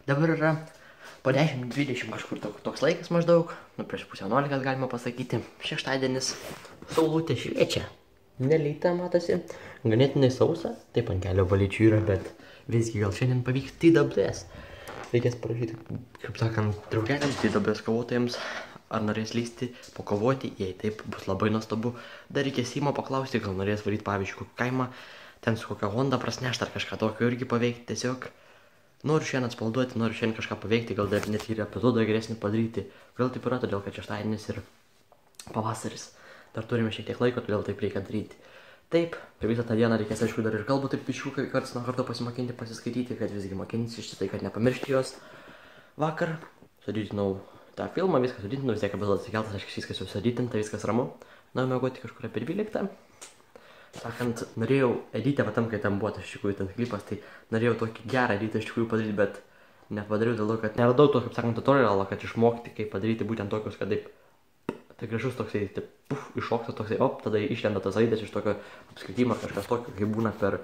Dabar yra po 10-20 kažkur toks laikas maždaug, prieš pusę 11 galima pasakyti, šeštadienis, saulutė šviečia, nelyta matosi, ganėtinai sausa, taip ant kelio valyčių yra, bet visgi gal šiandien pavyks TWS. Reikės parašyti, kaip sakant, draugeliams, TWS kovotojams, ar norės lysti, pakovoti, jei taip bus labai nuostabu. Dar reikės Simo paklausti, gal norės varyti pavyzdžiui kokį kaimą, ten su kokia Honda prasnešti ar kažką tokio irgi paveikti, tiesiog noriu šiandien atspalduoti, noriu šiandien kažką paveikti, gal dar net ir epizodą geresnį padaryti. Gal taip yra, todėl kad šeštadienis ir pavasaris. Dar turime šiek tiek laiko, todėl taip reikia daryti. Taip, per visą tą dieną reikės, aišku, dar ir kalbų taip biškiukai karts nuo karto pasimokinti, pasiskaityti, kad visgi mokinsi šitai, kad nepamiršti jos. Vakar sudėtinau tą filmą, viską sudėtinau, vis tiek epizodas įkeltas, aišku, viskas jau sudėtinta, viskas ramu. Na, mėgoti kažkur apie 12. Sakant, norėjau editę, tam, kai tam buvo tas iš tikrųjų ten klipas, tai norėjau tokį gerą editą iš tikrųjų padaryti, bet nepadariau dėl to, kad neradau to, kaip sakant, tutorialą, kad išmokti, kaip padaryti būtent tokius, kad taip, tai gražus toksai, taip, iššoktas toksai, tada išlenda tas raidas iš tokio apskritimo ar kažkas tokio, kaip būna per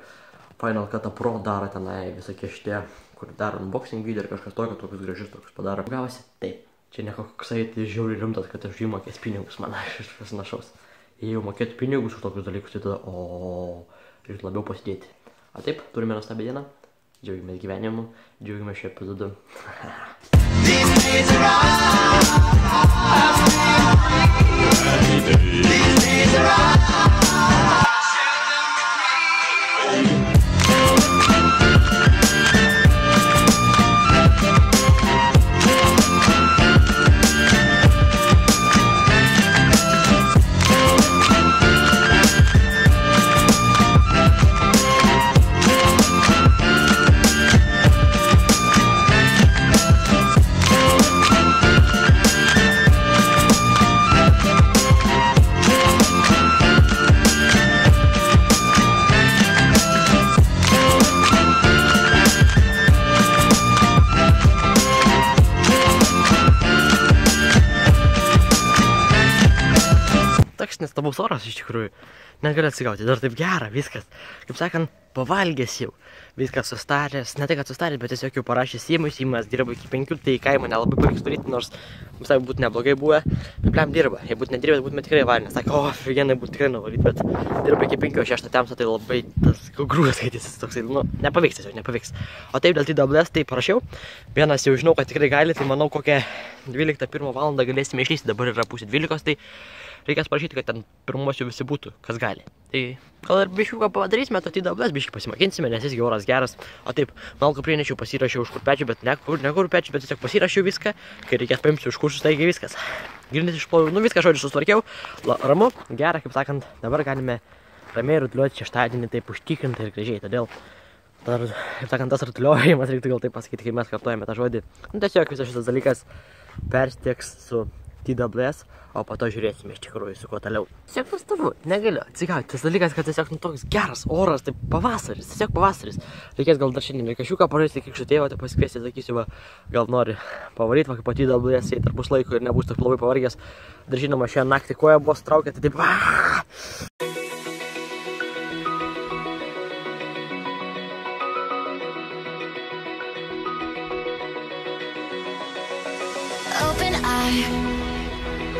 Final Cut Pro daro tenai visokie šitie, kur daro unboxing video ir kažkas tokio, tokius gražius tokius padaro. Gavosi, taip, čia ne koksai tai žiauriai rimtas, kad aš jų mokės pinigus, man iš našaus. Jei jau mokėtų pinigus už tokius dalykus, tai tada, reikia labiau pasidėti. O taip, turime nuostabią dieną, džiaugiamės gyvenimu, džiaugiamės šio epizodu. Toks nestabus oras iš tikrųjų, negaliu atsigauti, dar taip gera, viskas, kaip sakant, pavalgęs jau, viskas sustaręs, ne tai kad sustaręs, bet tiesiog jau parašė Simui, Simas dirba iki 5, tai kaimą nelabai pavyks daryti, nors visai būtų neblogai buvę, bet pliam dirba, jei būtų nedirbęs, būtume tikrai varinę, sakė, figenai būtų tikrai nuvalyti, bet dirba iki 5, 6 temso, tai labai tas grūdas skaitysis toksai, nepavyks tiesiog, nepavyks. O taip, dėl TWS tai parašiau, vienas jau žinau, kad tikrai gali, tai manau kokią 12-1 valandą galėsime išlysti, dabar yra pusė 12, tai reikės parašyti, kad ten pirmuosiu visi būtų, kas gali. Tai gal ir biškiuką padarysime, to TWS biškį pasimokinsime, nes jisgi oras geras. O taip, malko prienešiau, pasirašiau už kurpečių, bet ne kurpečių, bet tiesiog pasirašiau viską, kai reikės paimsiu už kursus, taigi viskas. Grindis išploviau, viską žodžiu sustvarkiau, ramu, gera, kaip sakant, dabar galime ramiai rutuliuoti šeštadienį taip užtikrintai ir gražiai, todėl dar, kaip sakant, tas rutuliojimas, reiktų gal taip pasakyti, kai mes kartuojame tą žodį. Tiesiog visas šitas dalykas perstieks su TWS, o po to žiūrėsime iš tikrųjų su kuo toliau. Tiesiog nuostabu, negaliu atsigauti. Tas dalykas, kad tiesiog toks geras oras, tai pavasaris, tiesiog pavasaris. Reikės gal dar šiandien kažką parodyti, kiek šitėvo, tai pasikviesti, sakysiu, gal nori pavaryti, po TWS, jei tarp bus laiko ir nebus toks labai pavargęs. Dar žinoma, šią naktį koja buvo straukę, tai taip...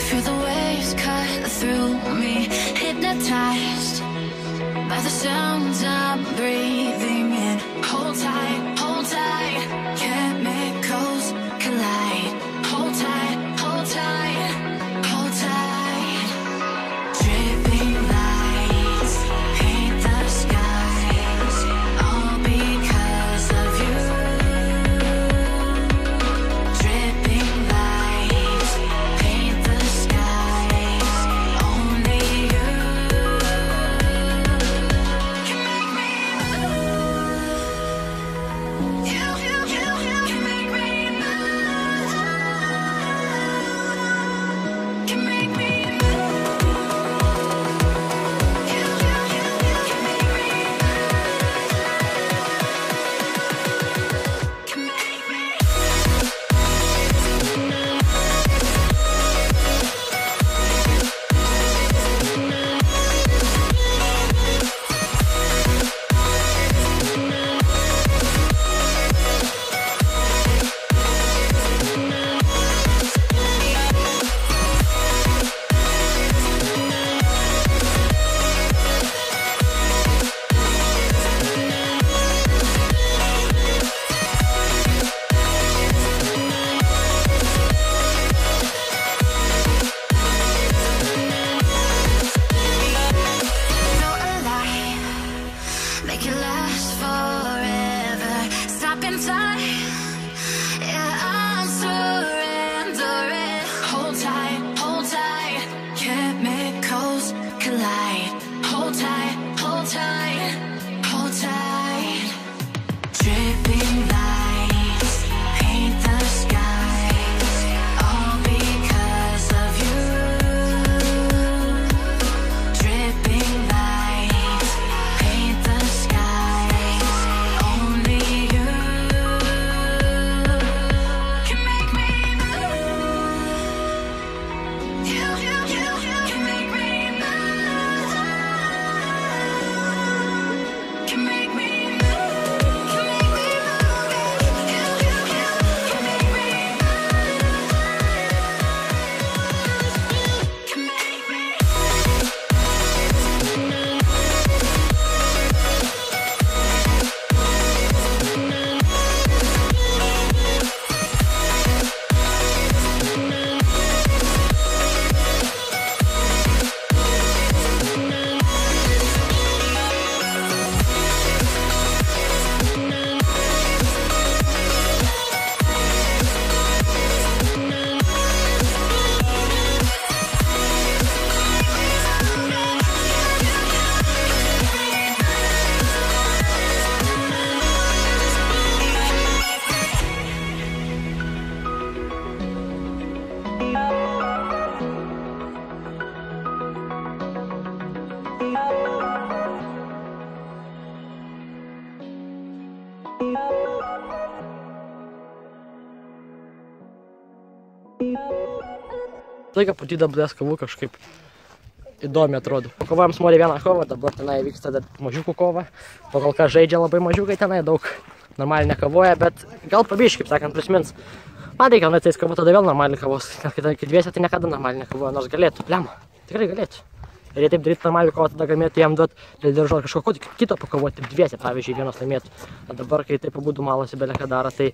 Feel the waves cut through me, hypnotized by the sounds I'm breathing in. Hold tight, chemicals collide. Hold tight, hold tight, hold tight. Dripping lights paint the skies, all because of you. Dripping lights paint the skies, only you can make me laiką po DWS kovų kažkaip įdomi atrodo. Kovojam smolį vieną kovą, dabar tenai vyksta mažiukų kova. Po kol kas žaidžia labai mažiukai tenai, daug normaliai nekavoja, bet gal pabiškai, kaip sakant, prisimins. Man reikia, tai kavo tada vėl normaliai kavos. Kai dviese tai niekada normaliai nekavoja, nors galėtų. Lemma, tikrai galėtų. Ir jei taip darytų normaliai kovą, tada galėtų jam duoti dėl diržo kažko kito pakovoti, dviese, pavyzdžiui, vienas laimėtų. O dabar, kai taip abudu malasi belė ką daro, tai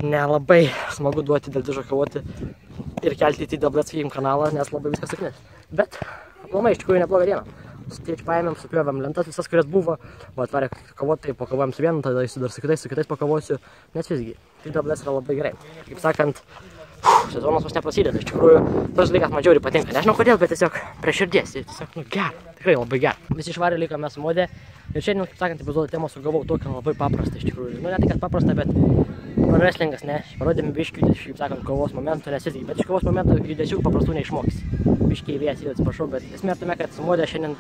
nelabai smagu duoti dėl diržo kovoti ir kelti į DWS kanalą, nes labai viskas sėkmės. Bet, aplamai, iš tikrųjų nebloga diena. Tėčiu paėmėm, supjovėm lentas visas, kurias buvo, atvarė kovoti, pakovojom su vienu, tada dar su kitais pakovosiu, nes visgi, DWS yra labai gerai. Kaip sakant, sezonas vos neprasideda, iš tikrųjų, tos dalykas man žiauriai patinka, nežinau kodėl, bet tiesiog prie širdies, tiesiog, gera, tikrai labai gera. Visi išvarė liko mes modė ir šiandien, kaip sakant, epizodo temos sugavau tokią labai paprastą, iš tikrųjų, ne tai, kad paprasta, bet wrestlingas, ne, parodėme biškių, kaip sakant, kovos momentų, nes visgi, bet iš kovos momentų judesių paprastų neišmokysi. Biškiai vėjas, atsiprašau, bet esmė tame, kad su modė šiandien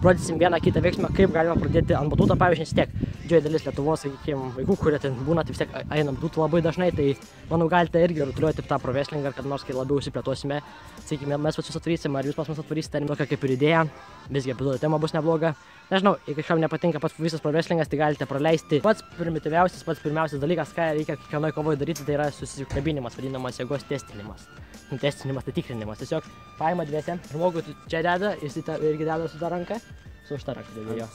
rodysim vieną kitą veiksmą, kaip galima pradėti ant batuto, pavyzdžiui, nes tiek didžioji dalis Lietuvos, sakykime, vaikų, kurie ten būna, tai vis tiek eina batutų labai dažnai, tai manau galite irgi rutuliuoti tą pro wrestlingą, kad nors kai labiau užsiplėtosime, sakykime, mes visus atvarysim, ar jūs pas mus atvarysite, tokia kaip ir idėja, visgi epizodo tema bus nebloga. Nežinau, jei kažkam nepatinka pats visas pro wrestlingas, tai galite praleisti. Pats primityviausias, pats pirmiausias dalykas, ką reikia kiekvienoj kovoje daryti, tai yra susikabinimas, vadinamas jėgos testinimas. Testinimas, tai tikrinimas. Tiesiog paima dviese, žmogų čia deda, jis irgi deda su ta ranka, su šita ranka deda.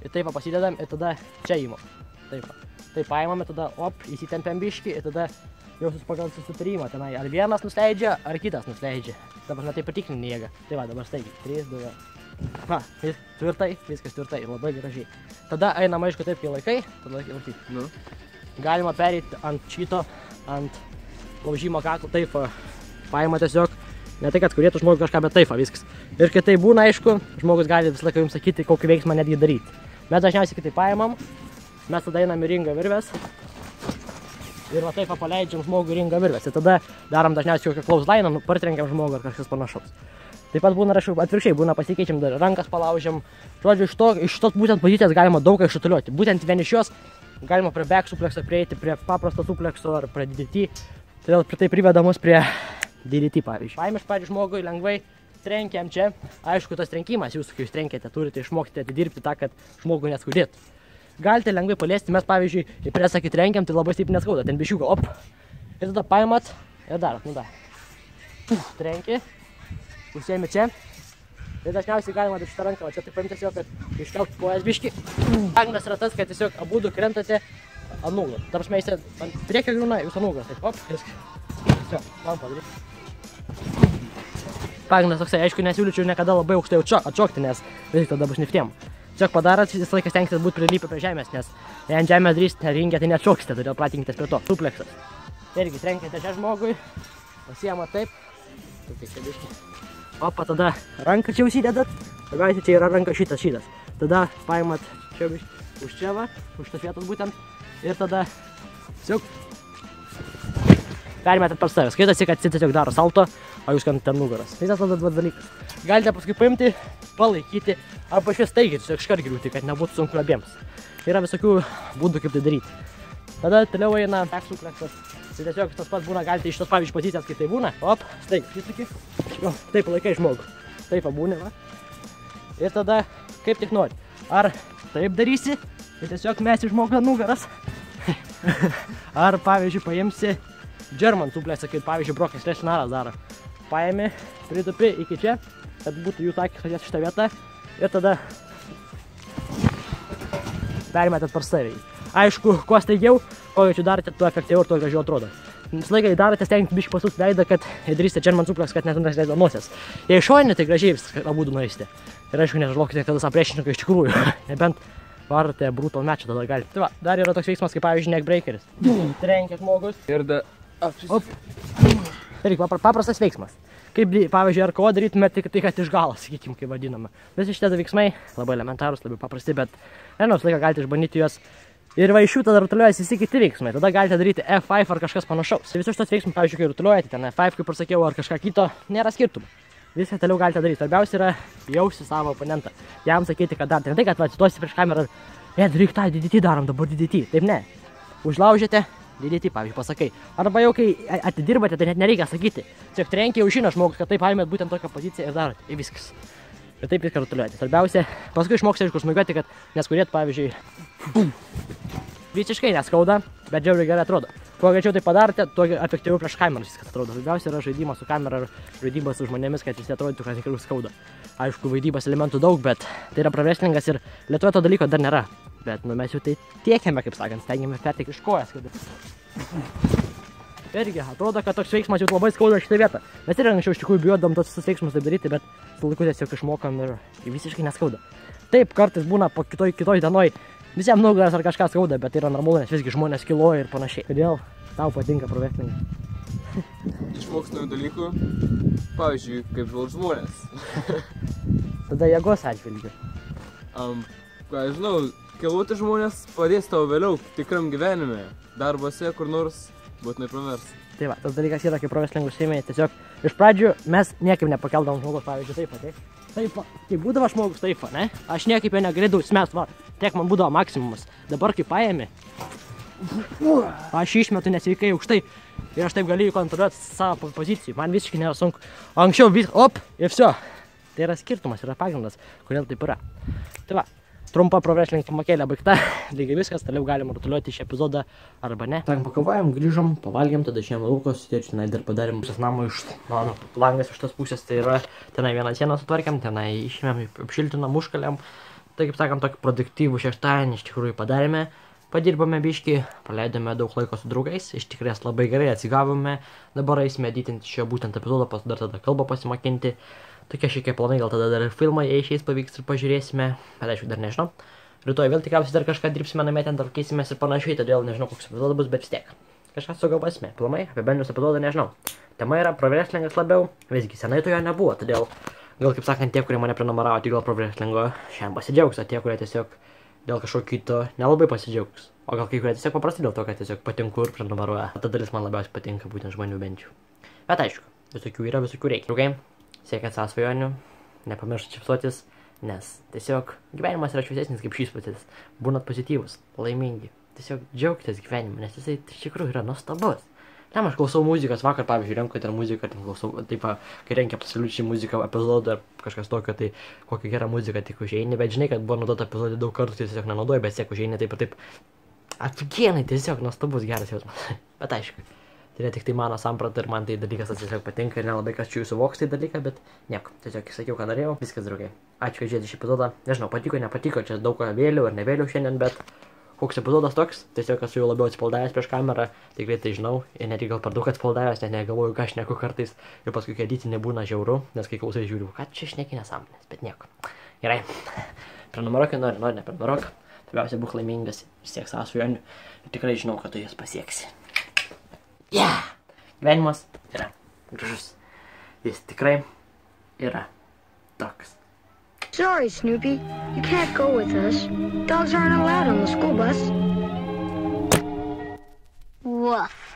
Ir taip pasidedam ir tada čia įmam. Taip. Tai paimame, tada įsitempiam biškį ir tada jau pagal susitarimą tenai. Ar vienas nusileidžia, ar kitas nusileidžia. Dabar taip patikrini jėgą. Tai va, dabar staigiai. 3, 2. Va, tvirtai, viskas tvirtai ir labai gražiai. Tada einam, aišku, taip, kai laikai, tada laikai. Galima pereiti ant šito, ant laužimo kaklo, taip, paima tiesiog, ne tai, kad kurėtų žmogus kažką, bet taip, viskas. Ir kai tai būna, aišku, žmogus gali visą laiką jums sakyti, kokį veiksmą netgi daryti. Mes dažniausiai, kai tai paimam, mes tada einam į ringą virvės. Ir va taip paleidžiam žmogų į ringą virvės. Ir tada darom dažniausiai kokią clothesline, partrenkiam žmogų ar kažkas panašaus. Taip pat būna atvirkščiai, būna pasikeičiam, dar rankas palaužiam. Žodžiu, iš tos būtent pozicijos galima daug ką išrutuliuoti. Būtent vien iš jos galima prie back suplekso prieiti, prie paprasto suplekso ar prie DDT. Todėl tai priveda mus prie DDT, pavyzdžiui. Paėmė iš pradžių žmogui, lengvai trenkiam čia. Aišku, tas trenkimas, jūs, kai jūs trenkėte, turite išmokti atidirbti tą, kad žmogui neskaudėtų. Galite lengvai paliesti, mes, pavyzdžiui, į presą, kai trenkiam, tai labai stipriai neskauda. Ten bišiuką, Ir tada paimat ir darot, Trenki. Užsiemi čia. Ir dažniausiai galima šitą ranką, čia taip paimti tiesiog, kad iškelt kojas biškį. Pagrindas yra tas, kad tiesiog abudu krentate ant nugaros. Ta prasme, jis ant priekio griūna, jūs ant nugaros. Taip, viskas. Man padaryti. Pagrindas toksai, aišku, nesiūlyčiau niekada labai aukštai atšokti, nes vis tada bus niftiem. Tiesiog padarat, visą laiką stengsitės būti prilipę prie žemės, nes jei ant žemės darysite ringę, tai neatšoksite, todėl pratinkitės prie to. Supleksas. Irgi trenkite čia žmogui, pasiema taip. Opa, tada ranką čia užsidedat, tada čia yra ranka šitas. Tada paimat čia už čia va, už tas vietas būtent, ir tada tiesiog permetat per savęs. Skaitasi, kad jis tiesiog daro salto, o jūs ten nugaras. Visas tada dalykas. Galite paskui paimti, palaikyti, arba išvis staigiai tiesiog iškart griūti, kad nebūtų sunku abiems. Yra visokių būdų, kaip tai daryti. Tada toliau eina back supleksas. Tai tiesiog tas pats būna, galite iš tos pavyzdžiui pozicijas, kai tai būna. Staigiai, taip laikai žmogų. Taip pabūni, va. Ir tada, kaip tik nori. Ar taip darysi, tai tiesiog mesi žmogų ant nugaras. Ar, pavyzdžiui, paimsi German suplesą, kaip pavyzdžiui Brokas Lesnaras daro. Paimi, pritupi iki čia, kad būtų jų takis atės šitą vietą. Ir tada permetat per savį. Aišku, kuo staigiau, ko jūs darote, tuo efektyviau ir tuo gražiau atrodo. Visą laiką darote, stenkit biškį pasut veidą, kad darysite German suplex, kad nesuleido nosies. Jei šoninė, tai gražiai viską abudu nueisite. Ir aišku, nežalokite, kad tas priešininkas iš tikrųjų. Nebent varote brutal matchą, tada galite. Tai va, dar yra toks veiksmas, kaip pavyzdžiui neckbreakeris. Trenkia žmogus. Ir da... Tai paprastas veiksmas. Kaip, pavyzdžiui, ar kovo darytumėte, tai kad iš galo, sakykim, kaip vadiname. Visi šitie veiksmai labai elementarūs, labai paprasti, bet nežinau, visą laiką galite išbandyti juos. Ir va iš jų tada rutuliuojasi visi kiti veiksmai. Tada galite daryti F5 ar kažkas panašaus. Visus šitos veiksmus, pavyzdžiui, kai rutuliuojate ten F5, kaip ir sakiau, ar kažką kito, nėra skirtumų. Viską toliau galite daryti. Svarbiausia yra jausti savo oponentą. Jam sakyti, kad darate. Ne tai, kad atsitosi prieš kamerą, daryk tą DDT darom, dabar DDT. Taip ne. Užlaužėte, lygiai taip, pavyzdžiui, pasakai. Arba jau kai atidirbate, tai net nereikia sakyti. Tiesiog trenkia jau žino žmogus, kad taip paėmėt būtent tokią poziciją ir darote. Ir viskas. Ir taip viską rutuliuojate. Svarbiausia, paskui išmoksite, aišku, smūgiuoti, kad neskurėt, pavyzdžiui, visiškai neskauda, bet žiauriai gerai atrodo. Kuo greičiau tai padarėte, tuo efektyviau prieš kameras viskas atrodo. Svarbiausia yra žaidimas su kamera ir žaidimas su žmonėmis, kad visi atrodytų, kad tikrai skauda. Aišku, vaidybos elementų daug, bet tai yra pro-wrestlingas ir Lietuvoje to dalyko dar nėra. Bet nu, mes jau tai tiekiame, kaip sakant, stengiame perteikti iš kojas. Irgi atrodo, kad toks veiksmas jau labai skauda šitą vietą. Mes ir anksčiau iš tikrųjų bijodom tos visus veiksmus taip daryti, bet su laiku tiesiog išmokam ir visiškai neskauda. Taip, kartais būna po kitoj dienoj visiems nugaras ar kažką skauda, bet tai yra normalu, nes visgi žmonės kiloja ir panašiai. Kodėl tau patinka pro-wrestlingas? Išmoks naujų dalykų, pavyzdžiui, kaip žvalg žmonės. Tada jėgos atžvilgiu. Ką žinau, kiloti žmonės padės tau vėliau tikram gyvenime, darbose kur nors būtinai pravers. Tai va, tas dalykas yra, kaip pro-wrestlingus įmėjai, tiesiog iš pradžių mes niekaip nepakeldavom žmogus, pavyzdžiui, taip, taip, kai būdavo žmogus taip, ne? Aš niekaip jo negalėdavau smest, va, tiek man būdavo maksimumas. Dabar kai paėmė, aš išmetu nesveikai aukštai ir aš taip galėjau kontroliuoti savo pozicijų, man visiškai nėra sunku. Anksčiau op, ir viso. Tai yra skirtumas, yra pagrindas, kodėl taip yra. Tai va, trumpa pro-wrestling pamakėlė baigta, lygiai viskas, toliau galima rutuliuoti šį epizodą arba ne. Sakant, pakavojom, grįžom, pavalgėm, tada išėjom laukos, tėčiu, tenai dar padarėm pusės namo iš mano langas iš tos pusės, tai yra tenai vieną sieną sutvarkėm, tenai išėmėm, apšiltinom, užkalėm. Tai kaip sakant, tokį produktyvų šeštadienį iš tikrųjų padarėme. Padirbome biškį, praleidome daug laiko su draugais, iš tikrės labai gerai atsigavome, dabar eisime editinti šio būtent epizodą, dar tada kalbą pasimokinti. Tokie šiek planai, gal tada dar ir filmai išeis pavyks ir pažiūrėsime, bet aišku dar nežinau. Rytoj vėl tikriausiai dar kažką dirbsime namie, ten dar keisimės ir panašiai, todėl nežinau koks epizodas bus, bet vis tiek. Kažką sugalvosime, planai, apie bendrus epizodą nežinau. Tema yra pro-wrestlingas labiau, visgi senai to jo nebuvo, todėl gal kaip sakant tie, kurie mane prenumeravo tik dėl pro-wrestlingo, šiandien pasidžiaugs, o tie, kurie tiesiog dėl kažko kito nelabai pasidžiaugs. O gal kai kurie tiesiog paprastai dėl to, kad tiesiog patinku ir prenumeruoja. Ta dalis man labiausiai patinka būtent žmonių bent jau. Bet aišku, visokių yra, visokių reikia. Draugai, siekiant savo svajonių, nepamiršti šypsotis, nes tiesiog gyvenimas yra šviesesnis kaip šypsotis. Būnat pozityvus, laimingi. Tiesiog džiaugitės gyvenimu, nes jisai iš tikrųjų yra nuostabus. Tam aš klausau muzikos, vakar pavyzdžiui renku ten muziką, ten klausau, taip, kai renkia absoliučiai muziką epizodą ar kažkas tokio, tai kokia gera muzika tik užeini, bet žinai, kad buvo naudota epizodė daug kartų, tai tiesiog nenaudoju, bet tiesiog užeini taip ir taip. Afigienai, tiesiog nuostabus geras jausmas. Bet aišku, tai ne tik tai mano samprata ir man tai dalykas tiesiog patinka ir nelabai kas čia jų suvoks tai dalyką, bet nieko, tiesiog sakiau, ką norėjau, viskas draugai. Ačiū, kad žiūrėjote šį epizodą, nežinau, patiko, nepatiko, čia daug ką vėliau ar nevėliau šiandien, bet koks epizodas toks, tiesiog esu jau labiau atsipaldavęs prieš kamerą, tikrai tai žinau, ir net gal per daug atsipaldavęs, net negalvoju, ką šneku kartais, ir paskui kai editinė būna žiauru, nes kai klausai žiūriu, ką čia šneki nesąmonės, bet nieko. Gerai, prenumeruok, nori, neprenumeruok, svarbiausia būk laimingas, siek savo svajonių, ir tikrai žinau, kad tu jas pasieksi. Gyvenimas yra gražus, jis tikrai yra toks. Sorry, Snoopy. You can't go with us. Dogs aren't allowed on the school bus. Woof.